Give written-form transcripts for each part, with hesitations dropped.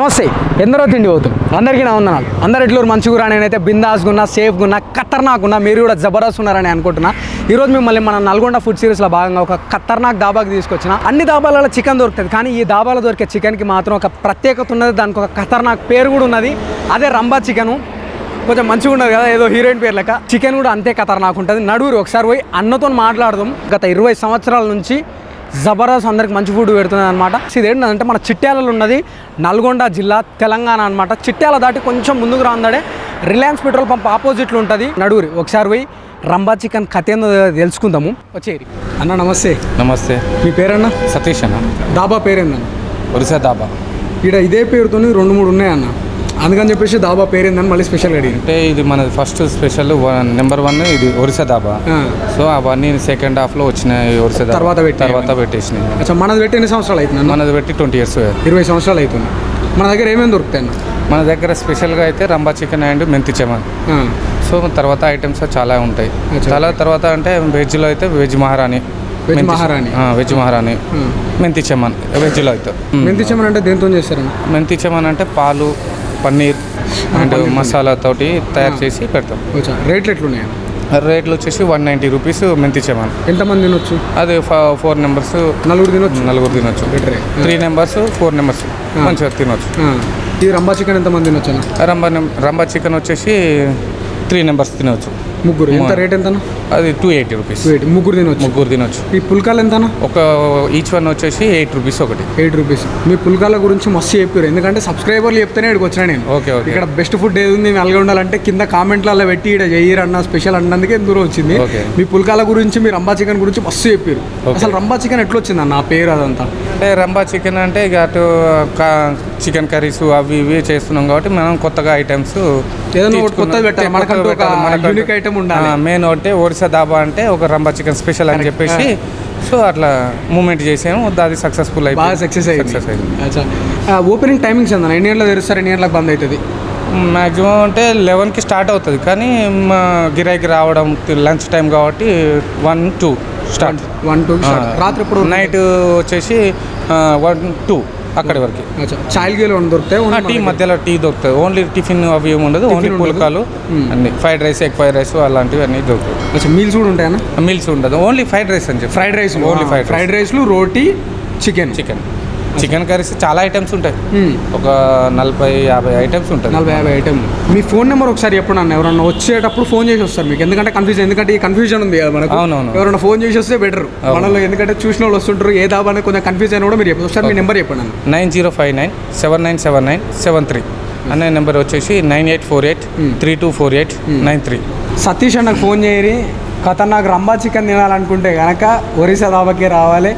నమస్తే ఎందరో తిండి పోతుంది అందరికీ నా వందనాలు. అందరు ఎట్లూరు మంచిగా నేనైతే బిందాస్గున్నా సేఫ్గున్నా ఖతర్నాకున్నా మీరు కూడా జబర్దస్త్ ఉన్నారని అనుకుంటున్నా. ఈరోజు మిమ్మల్ని మన నల్గొండ ఫుడ్ సిరీస్లో భాగంగా ఒక ఖతర్నాక్ దాబాకి తీసుకొచ్చిన. అన్ని దాబాలలో చికెన్ దొరుకుతుంది, కానీ ఈ దాబాలో దొరికే చికెన్కి మాత్రం ఒక ప్రత్యేకత ఉన్నది. దానికి ఒక ఖతర్నాక్ పేరు కూడా ఉన్నది, అదే రంబా చికెను. కొంచెం మంచిగా ఉండదు కదా, ఏదో హీరోయిన్ పేరు లెక్క. చికెన్ కూడా అంతే ఖతర్నాక్ ఉంటుంది. నడువురు ఒకసారి పోయి అన్నతో మాట్లాడదాం. గత 20 సంవత్సరాల నుంచి జబర్దస్త్ అందరికి మంచి ఫుడ్ పెడుతుంది అనమాట. ఇది ఏంటంటే మన చిట్యాలలో ఉన్నది నల్గొండ జిల్లా తెలంగాణ అనమాట. చిట్యాల దాటి కొంచెం ముందుకు రాందాడే రిలయన్స్ పెట్రోల్ పంప్ ఆపోజిట్లో ఉంటుంది. నడువురి ఒకసారి పోయి రంబా చికెన్ కథ ఏందో తెలుసుకుందాము. వచ్చేరి అన్న. నమస్తే. నమస్తే. మీ పేరన్నా? సతీష్ అన్న. దాబా పేరేందన్న? ఒరిస్సా దాబా. ఇక్కడ ఇదే పేరుతో 2-3 ఉన్నాయన్న, అందుకని చెప్పేసి దాబా పేరేందని మళ్ళీ స్పెషల్ అడిగి. అంటే ఇది మన ఫస్ట్ స్పెషల్ నెంబర్ 1 ఇది ఒరిస్సా దాబా. సో అవన్నీ సెకండ్ హాఫ్లో వచ్చినాయి. ఒరిస్సా తర్వాత పెట్టేసినాయి. అచ్చా, మనది పెట్టి ఎన్ని సంవత్సరాలు అవుతుంది? మనది పెట్టి 20 years. 20 సంవత్సరాలు అవుతుంది. మన దగ్గర ఏమేమి దొరుకుతాయి అన్న? మన దగ్గర స్పెషల్గా అయితే రంబా చికెన్ అండ్ మెంతి చెమన్. సో తర్వాత ఐటమ్స్ చాలా ఉంటాయి. చాలా తర్వాత అంటే వెజ్లో అయితే వెజ్ మహారాణి, వెజ్ మహారాణి, మెంతి చెమన్. వెజ్లో అయితే మెంతి చెమన్ అంటే దేంతో చేస్తారన్న? మెంతి చెమన్ అంటే పాలు, పన్నీర్ అండ్ మసాలా తోటి తయారు చేసి పెడతాం. రేట్లు ఎట్లున్నాయి? రేట్లు వచ్చేసి 190 rupees మెంతి చెమన్. ఎంతమంది తినొచ్చు? అది 4 members, నలుగురు తినొచ్చు. 3 members 4 members మంచిగా తినొచ్చు. ఈ రంబా చికెన్ ఎంతమంది తినొచ్చు? రంబా చికెన్ వచ్చేసి 3 members తినవచ్చు. ముగ్గురు. ఎంత రేట్ ఎంత? అది 280 rupees. ముగ్గురు తినొచ్చు. ఈ పుల్కాలు ఎంత? ఒక ఈచ్ వన్ వచ్చేసి 8 rupees ఒకటి. 8 rupees. మీ పుల్కాల గురించి మస్తు చెప్పారు, ఎందుకంటే సబ్స్క్రైబర్లు చెప్తేనే ఇక్కడికి వచ్చినా నేను. ఇక్కడ బెస్ట్ ఫుడ్ ఏది ఉంది నల్గొండాలంటే కింద కామెంట్లలో పెట్టి ఇక్కడ చెయ్యరన్న స్పెషల్ అన్నందుకే దూరం వచ్చింది. మీ పుల్కాల గురించి, మీ రంబా చికెన్ గురించి మస్తు చెప్పారు. అసలు రంబా చికెన్ ఎట్లా వచ్చింది అన్న పేరు అదంతా? అంటే రంబా చికెన్ అంటే ఇక అటు చికెన్ కర్రీస్ అవి ఇవి చేస్తున్నాం కాబట్టి మనం కొత్తగా ఐటమ్స్ ఏదైనా కొత్తది పెట్టాలి, మనకంటూ ఒక యూనిక్ ఐటమ్ ఉండాలి. మెయిన్ ఒకటి ఒరిస్సా దాబా అంటే ఒక రంబా చికెన్ స్పెషల్ అని చెప్పేసి సో అట్లా మూమెంట్ చేసాము. అది సక్సెస్ఫుల్ అయింది, బాగా సక్సెస్ అయింది. ఓపెనింగ్ టైమింగ్స్ అన్న ఎన్ని గంటలకు తెరుస్తారు, ఎన్ని గంటలకు బంద్ అవుతుంది? మ్యాక్సిమం అంటే 11కి స్టార్ట్ అవుతుంది, కానీ మా గిరాకీ రావడం లంచ్ టైం కాబట్టి 1-2 స్టార్ట్. 1-2 రాత్రి. ఇప్పుడు నైట్ వచ్చేసి 1-2 అక్కడి వరకు. చాయ్ గేలు దొరుకుతాయి, టీ మధ్యలో టీ దొరుకుతాయి. ఓన్లీ టిఫిన్ అవి ఏమి ఉండదు, ఓన్లీ పుల్కాలు అన్ని fried rice, egg fried rice అలాంటివి అన్నీ దొరుకుతాయి. మీల్స్ కూడా ఉంటాయన్నా? మీల్స్ ఉండదు, ఓన్లీ ఫ్రైడ్ రైస్ అని చెప్పి. ఫ్రైడ్ రైస్ ఓన్లీ ఫ్రైడ్ రైస్లు, రోటీ, చికెన్ కర్రీస్ చాలా ఐటమ్స్ ఉంటాయి. ఒక 40-50 ఐటమ్స్ ఉంటాయి. 40-50 ఐటమ్స్. మీ ఫోన్ నెంబర్ ఒకసారి చెప్పండి అన్న, ఎవరన్నా వచ్చేటప్పుడు ఫోన్ చేసి వస్తారు మీకు, ఎందుకంటే ఎందుకంటే ఈ కన్ఫ్యూజన్ ఉంది కదా మనకు. అవునవును. ఎవరైనా ఫోన్ చేసి వస్తే బెటర్ మనలో, ఎందుకంటే చూసిన వాళ్ళు వస్తుంటారు ఏ దాబా అనేది కొంచెం కన్ఫ్యూజ్ అయినా కూడా మీరు చెప్పండి. ఒకసారి మీ నెంబర్ చెప్పండి అన్న. 9059797973 అనే నెంబర్ వచ్చేసి 9848324893. సతీష్ అన్నకు ఫోన్ చేయరి. నాకు రంబా చికెన్ తినాలనుకుంటే కనుక ఒరిస్సా దాబాకే రావాలి.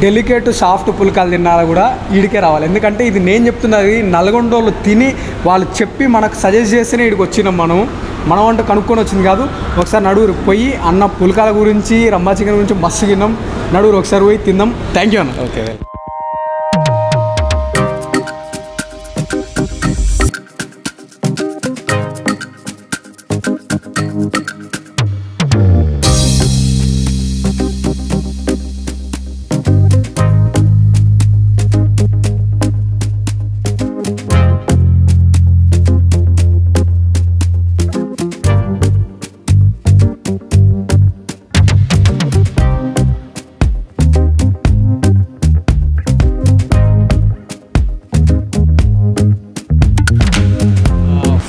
డెలికేట్ సాఫ్ట్ పుల్కాలు తినాలి కూడా ఈడికే రావాలి, ఎందుకంటే ఇది నేను చెప్తున్నది నల్గొండ వాళ్ళు తిని వాళ్ళు చెప్పి మనకు సజెస్ట్ చేస్తేనే ఇక్కడికి వచ్చినాం. మనం అంటే కనుక్కొని వచ్చింది కాదు. ఒకసారి నడువురు పోయి అన్న పుల్కాల గురించి, రంబా చికెన్ గురించి మస్తు తిన్నాం. నడువురు ఒకసారి పోయి తిందాం. థ్యాంక్ యూ అన్న. ఓకే.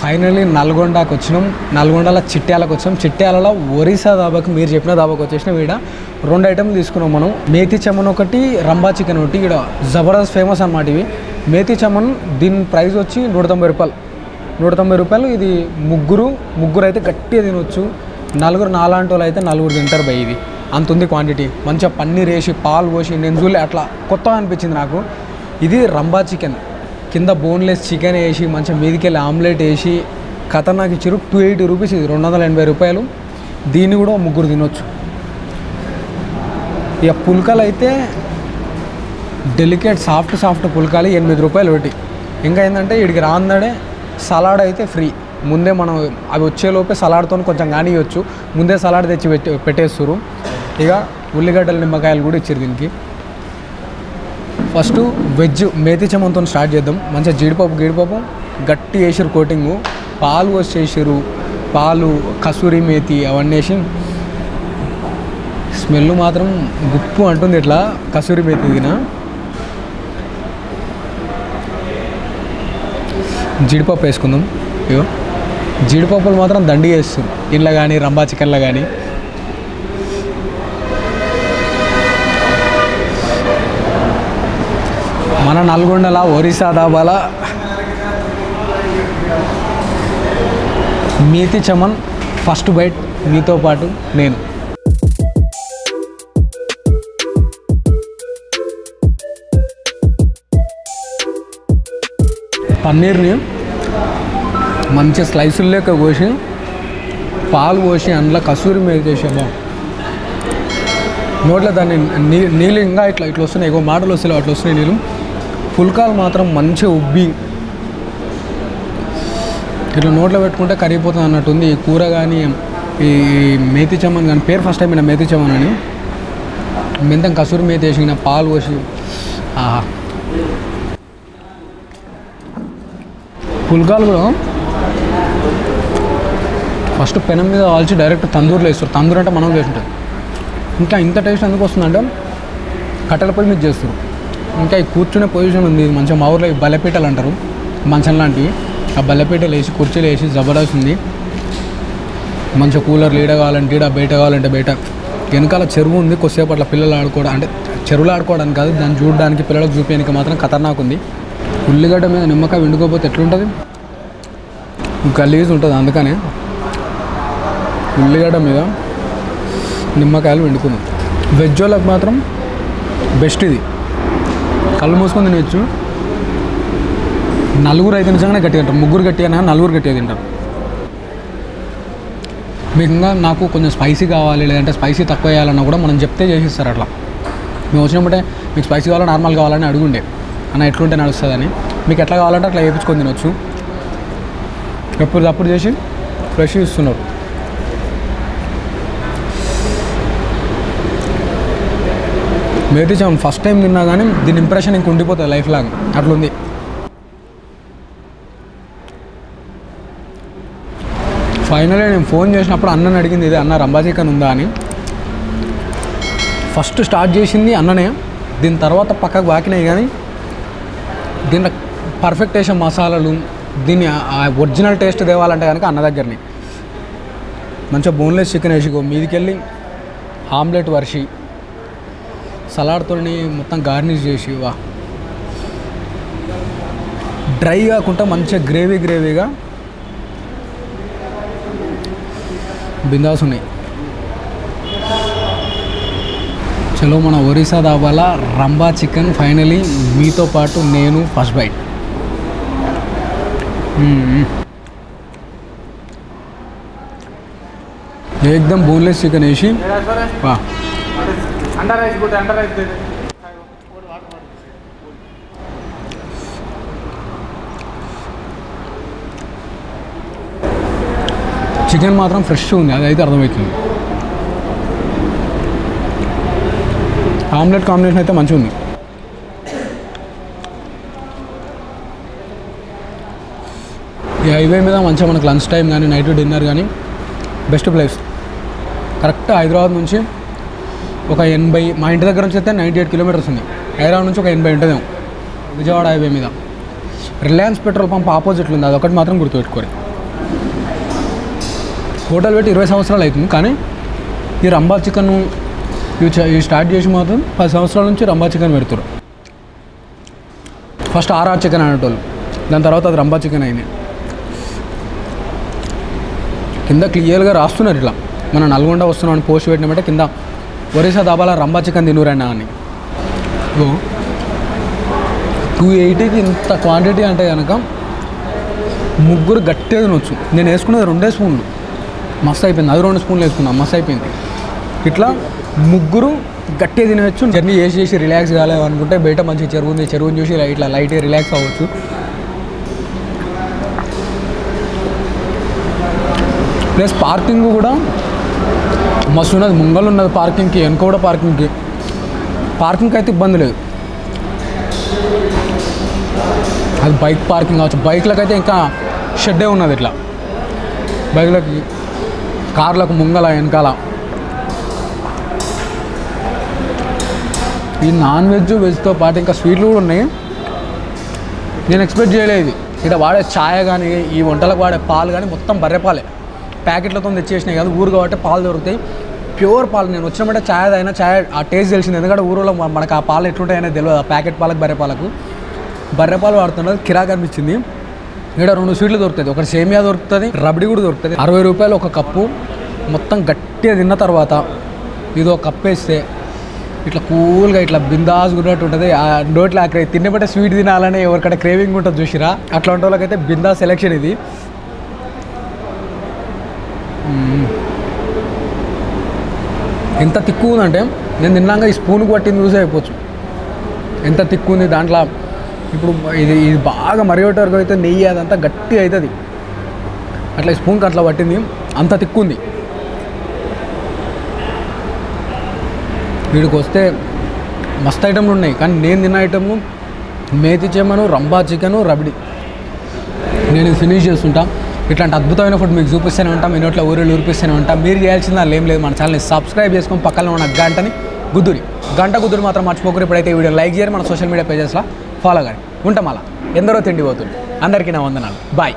ఫైనల్లీ నల్గొండకు వచ్చినాం. నల్గొండలో చిట్యాలకు వచ్చాం. చిట్యాలలో ఒరిస్సా దాబాకి మీరు చెప్పిన దాబాకి వచ్చేసినాం. ఇక్కడ 2 ఐటమ్లు తీసుకున్నాం మనం. మేతి చెమన్ ఒకటి, రంబా చికెన్ ఒకటి. ఇక్కడ జబర్దస్త్ ఫేమస్ అన్నమాట ఇవి. మేతి చమన్ దీని ప్రైస్ వచ్చి 190 రూపాయలు. 190 రూపాయలు. ఇది ముగ్గురు అయితే గట్టిగా తినొచ్చు. నలుగురు నాలాంటి వాళ్ళు అయితే నలుగురు తింటారు బై. ఇది అంత ఉంది క్వాంటిటీ. మంచిగా పన్నీర్ వేసి పాలు పోసి నేను చూడలే, అట్లా కొత్తగా అనిపించింది నాకు. ఇది రంబా చికెన్, కింద బోన్లెస్ చికెన్ వేసి మంచిగా మీదికెళ్ళి ఆమ్లెట్ వేసి ఖతర్నాక్ ఇచ్చారు. 280 రూపీస్. ఇది 280 రూపాయలు. దీన్ని కూడా ముగ్గురు తినొచ్చు. ఇక పుల్కలు అయితే డెలికేట్ సాఫ్ట్ పుల్కాలు 8 రూపాయలు ఒకటి. ఇంకా ఏంటంటే వీడికి రాందడే సలాడ్ అయితే ఫ్రీ. ముందే మనం అవి వచ్చేలోపే సలాడ్తో కొంచెం కానియొచ్చు. ముందే సలాడ్ తెచ్చి పెట్టేస్తారు. ఇక ఉల్లిగడ్డలు నిమ్మకాయలు కూడా ఇచ్చారు దీనికి. ఫస్ట్ వెజ్ మేతి చమంతో స్టార్ట్ చేద్దాం. మంచిగా జీడిపప్పు గట్టి వేసారు కోటింగు. పాలు వచ్చేసారు. పాలు కసూరి మేతి అవన్నీ వేసి స్మెల్ మాత్రం గుప్పు అంటుంది. ఇట్లా కసూరి మేతి తిన. జీడిపప్పు వేసుకుందాం. ఇగో జీడిపప్పులు మాత్రం దండి వేస్తుంది ఇంట్లో కానీ రంబా చికెన్లో కానీ. మన నల్గొండల ఒరిస్సా దాబాల మేతి చమన్ ఫస్ట్ బైట్ మీతో పాటు నేను. పన్నీర్ని మంచిగా స్లైసులు లెక్క కోసి పాలు పోసి అందులో కసూరి మేతి చేసాము. నోట్లో దాన్ని నీళ్ళు ఇంకా ఇట్లా వస్తున్నాయి. ఎక్కువ మాటలు వస్తాయి, అట్లా వస్తున్నాయి నీళ్ళు. పుల్కాలు మాత్రం మంచిగా ఉబ్బి ఇట్లా నోట్లో పెట్టుకుంటే కరిగిపోతుంది అన్నట్టుంది. ఈ కూర కానీ ఈ మేతి చమన్ కానీ పేరు ఫస్ట్ టైం అయినా మేతి చమన్ అని. మెంతం కసూరి మేతి వేసిన పాలు పోసి పుల్కాలు కూడా ఫస్ట్ పెనం మీద కాల్చి డైరెక్ట్ తందూరులో వేస్తారు. తందూరు అంటే మనం వేస్తుంటాం. ఇంకా ఇంత టేస్ట్ ఎందుకు వస్తుందంటే కట్టెల పొయ్యి మీద చేస్తారు. ఇంకా ఈ కూర్చునే పొజిషన్ ఉంది మంచిగా. మా ఊర్లో ఈ బల్లెపీటలు అంటారు, మంచం లాంటివి. ఆ బల్లెపీటలు వేసి కుర్చీలు వేసి జబర్దస్త్ ఉంది. మంచిగా కూలర్లు ఈడ కావాలంటే ఈడ, బయట కావాలంటే బయట. వెనకాల చెరువు ఉంది. కొద్దిసేపు అట్లా పిల్లలు ఆడుకోవడం, అంటే చెరువులు ఆడుకోవడానికి కాదు, దాన్ని చూడడానికి పిల్లలకు చూపించడానికి మాత్రం ఖతర్నాక్ ఉంది. ఉల్లిగడ్డ మీద నిమ్మకాయ వండుకోకపోతే ఎట్లుంటుంది? గలీజ్ ఉంటుంది. అందుకనే ఉల్లిగడ్డ మీద నిమ్మకాయలు వండుకున్నాం. వెజ్ వాళ్ళకి మాత్రం బెస్ట్ ఇది. కళ్ళు మూసుకొని తినచ్చు. నలుగురు అయితే నిజంగానే గట్టిగా తింటారు. ముగ్గురు గట్టిగా, నలుగురు గట్టిగా తింటారు. మీకు ఇంకా నాకు కొంచెం స్పైసీ కావాలి లేదంటే స్పైసీ తక్కువ వేయాలన్నా కూడా మనం చెప్తే చేసిస్తారు. అట్లా మేము వచ్చినప్పుడే మీకు స్పైసీ కావాలా నార్మల్ కావాలని అడుగుండే, అన్న ఎట్లుంటే నడుస్తుందని. మీకు ఎట్లా కావాలంటే అట్లా వేయించుకొని తినొచ్చు. ఎప్పుడు చేసి ఫ్రెష్ ఇస్తున్నారు. మేతి చమన్ ఫస్ట్ టైం తిన్నా కానీ దీని ఇంప్రెషన్ ఇంక ఉండిపోతుంది లైఫ్ లాంగ్. అట్లుంది. ఫైనల్గా నేను ఫోన్ చేసినప్పుడు అన్నని అడిగింది ఇదే, అన్న రంబా చికెన్ ఉందా అని. ఫస్ట్ స్టార్ట్ చేసింది అన్ననే. దీని తర్వాత పక్కకు బాకినాయి కానీ దీంట్లో పర్ఫెక్ట్ వేసే మసాలాలు, దీన్ని ఒరిజినల్ టేస్ట్ తేవాలంటే కనుక అన్న దగ్గరని. మంచిగా బోన్లెస్ చికెన్ వేసి మీదికెళ్ళి ఆమ్లెట్ వర్షి సలాడ్తో మొత్తం గార్నిష్ చేసి డ్రై కాకుండా మంచిగా గ్రేవీగా బిందాస్ ఉన్నాయి. చలో మన ఒరిస్సా దాబాల రంబా చికెన్ ఫైనలీ మీతో పాటు నేను ఫస్ట్ బైట్. एकदम बोनलेस चिकन వేసి వా अंडा राइस गुड अंडा राइस दे दे చికెన్ మాత్రం ఫ్రెష్ ఉంది, అదైతే అర్థమవుతుంది. ఆమ్లెట్ కాంబినేషన్ అయితే మంచిగా ఉంది. ఈ హైవే మీద మంచిగా మనకు లంచ్ టైం కానీ నైట్ డిన్నర్ కానీ బెస్ట్ ప్లేస్. కరెక్ట్ హైదరాబాద్ నుంచి ఒక 80, మా ఇంటి దగ్గర నుంచి అయితే 98 కిలోమీటర్స్ ఉంది. హైదరాబాద్ నుంచి ఒక 80 ఉంటుందేమో. విజయవాడ హైవే మీద రిలయన్స్ పెట్రోల్ పంప్ ఆపోజిట్లో ఉంది. అదొకటి మాత్రం గుర్తుపెట్టుకోరు. హోటల్ పెట్టి 20 సంవత్సరాలు అవుతుంది, కానీ ఈ రంబా చికెన్ ఇవి స్టార్ట్ చేసి మాత్రం 10 సంవత్సరాల నుంచి రంబా చికెన్ పెడతారు. ఫస్ట్ ఆర్ఆర్ చికెన్ అనేటోళ్ళు, దాని తర్వాత అది రంబా చికెన్ అయింది. కింద క్లియర్గా రాస్తున్నారు ఇట్లా, మన నల్గొండ వస్తున్నాం అని పోస్ట్ పెట్టినామంటే కింద ఒరిస్సా దాబాలో రంబా చికెన్ తినురన్నా అని. 280కి ఇంత క్వాంటిటీ అంటే కనుక ముగ్గురు గట్టిగా తినొచ్చు. నేను వేసుకున్నది 2 స్పూన్లు, మస్తు అయిపోయింది. అది 2 స్పూన్లు వేసుకున్నాను, మస్తు అయిపోయింది. ఇట్లా ముగ్గురు గట్టిగా తినవచ్చు. జర్నీ చేసి రిలాక్స్ కాలేదు అనుకుంటే బయట మంచి చెరువుని చూసి ఇట్లా లైట్గా రిలాక్స్ అవ్వచ్చు. ప్లస్ పార్కింగ్ కూడా మస్తు ఉన్నది, ముంగలు ఉన్నది పార్కింగ్కి, వెనుక కూడా పార్కింగ్కి అయితే ఇబ్బంది లేదు. అది బైక్ పార్కింగ్ కావచ్చు. బైక్లకు అయితే ఇంకా షెడ్డే ఉన్నది ఇట్లా, బైక్లకి కార్లకు ముంగల వెనకాల. ఈ నాన్ వెజ్తో పాటు ఇంకా స్వీట్లు కూడా ఉన్నాయి. నేను ఎక్స్పెక్ట్ చేయలేదు. ఇక్కడ వాడే ఛాయ్ కానీ ఈ వంటలకు వాడే పాలు కానీ మొత్తం బర్రెపాలే, ప్యాకెట్లతో తెచ్చేసినాయి కదా. ఊరు కాబట్టి పాలు దొరుకుతాయి, ప్యూర్ పాలు. నేను వచ్చినమంటే ఛాయ్ ఆ టేస్ట్ తెలిసింది, ఎందుకంటే ఊరిలో మనకు ఆ పాలు ఎట్లుంటాయనే తెలియదు. ఆ ప్యాకెట్ పాలకు బర్రెపాలు వాడుతున్నది కిరాక్ అనిపించింది. ఇక్కడ 2 స్వీట్లు దొరుకుతుంది, ఒకటి సేమియా దొరుకుతుంది, రబడి కూడా దొరుకుతుంది. 60 రూపాయలు ఒక కప్పు. మొత్తం గట్టిగా తిన్న తర్వాత ఇదో కప్పు వేస్తే ఇట్లా కూల్గా ఇట్లా బిందాస్ గున్నట్టు ఉంటుంది. ఆ నోట్లో అక్కడ తిన్నబట్టే స్వీట్ తినాలని ఎవరికైనా క్రేవింగ్ ఉంటుంది చూసిరా, అట్లాంటి వాళ్ళకైతే బిందాస్ సెలెక్షన్ ఇది. ఎంత తిక్కు ఉందంటే నేను తిన్నాక ఈ స్పూన్కి పట్టింది చూసే అయిపోవచ్చు ఎంత తిక్కు ఉంది. దాంట్లో ఇప్పుడు ఇది బాగా మరిగేటవరకు అయితే నెయ్యి అదంతా గట్టిగా అవుతుంది. అట్లా ఈ స్పూన్కి అట్లా పట్టింది, అంత తిక్కు ఉంది. వీడికి వస్తే మస్తు ఐటమ్లు ఉన్నాయి, కానీ నేను తిన్న ఐటమ్లు మేతి చెమను, రంబా చికెను, రబడి. నేను ఫినిష్ చేస్తుంటా. ఇట్లాంటి అద్భుతమైన ఫుడ్ మీకు చూపిస్తూనే ఉంటాం, మీ నోట్లో ఊరిస్తూనే ఉంటాం. మీరు చేయాల్సింది అలా ఏం లేదు, మన ఛానల్ని సబ్స్క్రైబ్ చేసుకొని పక్కన ఉన్న గంట గుద్దురి మాత్రం మర్చిపోకరు. ఇప్పుడైతే ఈ వీడియో లైక్ చేయరు, మన సోషల్ మీడియా పేజెస్లో ఫాలో కానీ ఉంటాం. అలా ఎందరో తిండి పోతుంది. అందరికీ నా వందనాలు. బాయ్.